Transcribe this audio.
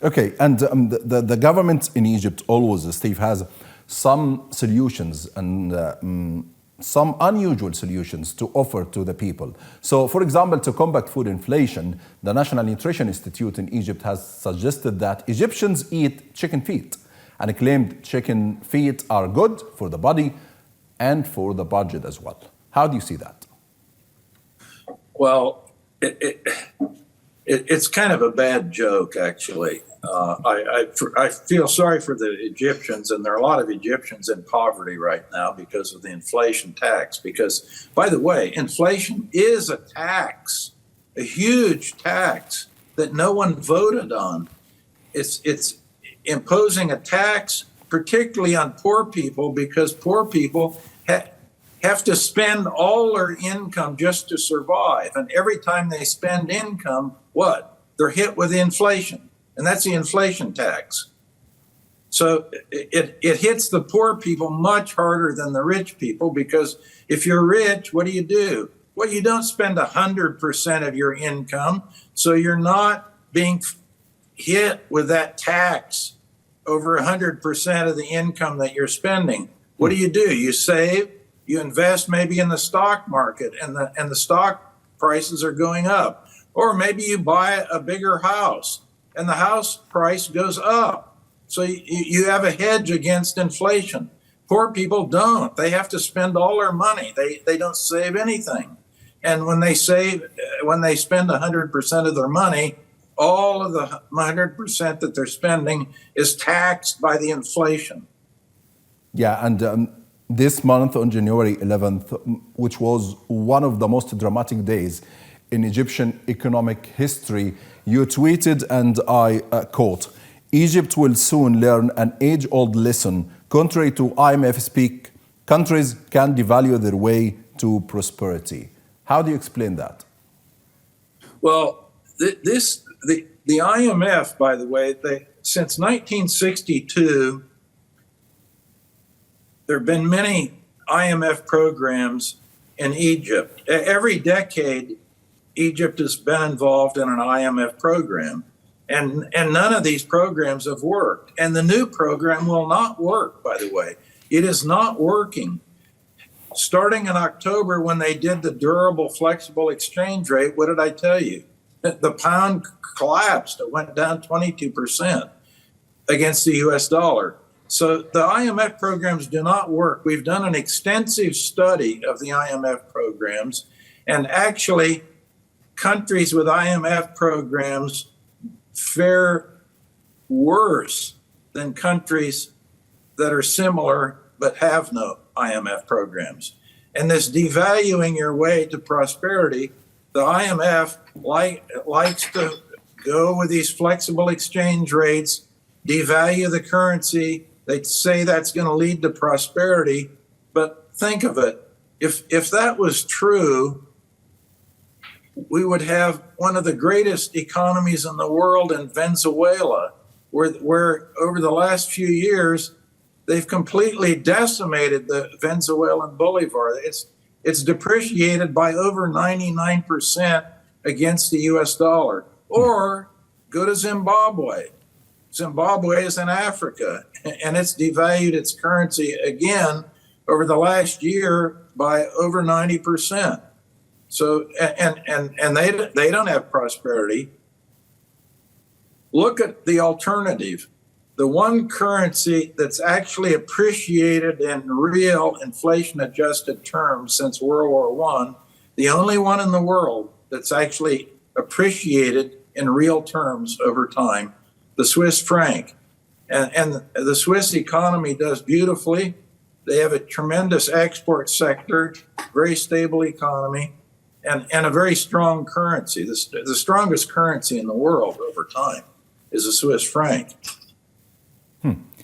Okay, and the government in Egypt always, Steve, has some solutions and some unusual solutions to offer to the people. So, for example, to combat food inflation, the National Nutrition Institute in Egypt has suggested that Egyptians eat chicken feet and claimed chicken feet are good for the body and for the budget as well. How do you see that? Well, it's kind of a bad joke, actually. I feel sorry for the Egyptians, and there are a lot of Egyptians in poverty right now because of the inflation tax. Because, by the way, inflation is a tax, a huge tax that no one voted on. It's imposing a tax, particularly on poor people, because poor people have to spend all their income just to survive. And every time they spend income, what? They're hit with inflation. And that's the inflation tax. So it hits the poor people much harder than the rich people, because if you're rich, what do? Well, you don't spend 100% of your income, so you're not being hit with that tax over 100% of the income that you're spending. What do? You save, you invest maybe in the stock market, and the stock prices are going up. Or maybe you buy a bigger house, and the house price goes up. So you have a hedge against inflation. Poor people don't. They have to spend all their money. They don't save anything. And when they spend 100% of their money, all of the 100% that they're spending is taxed by the inflation. Yeah, and this month on January 11th, which was one of the most dramatic days in Egyptian economic history, you tweeted, and I quote, "Egypt will soon learn an age-old lesson. Contrary to IMF speak, countries can devalue their way to prosperity." How do you explain that? Well, the IMF, by the way, since 1962, there have been many IMF programs in Egypt. Every decade, Egypt has been involved in an IMF program, and none of these programs have worked. And the new program will not work, by the way. It is not working. Starting in October, when they did the durable flexible exchange rate, what did I tell you? The pound collapsed. It went down 22% against the US dollar. So the IMF programs do not work. We've done an extensive study of the IMF programs, and actually, countries with IMF programs fare worse than countries that are similar but have no IMF programs. And this devaluing your way to prosperity, the IMF likes to go with these flexible exchange rates, devalue the currency. They say that's going to lead to prosperity. But think of it. If that was true, we would have one of the greatest economies in the world in Venezuela, where over the last few years, they've completely decimated the Venezuelan bolivar. It's depreciated by over 99% against the US dollar. Or go to Zimbabwe. Zimbabwe is in Africa, and it's devalued its currency again over the last year by over 90%. So, and they don't have prosperity. Look at the alternative. The one currency that's actually appreciated in real inflation-adjusted terms since World War I, the only one in the world that's actually appreciated in real terms over time, the Swiss franc. And the Swiss economy does beautifully. They have a tremendous export sector, very stable economy, and a very strong currency. The strongest currency in the world over time is the Swiss franc.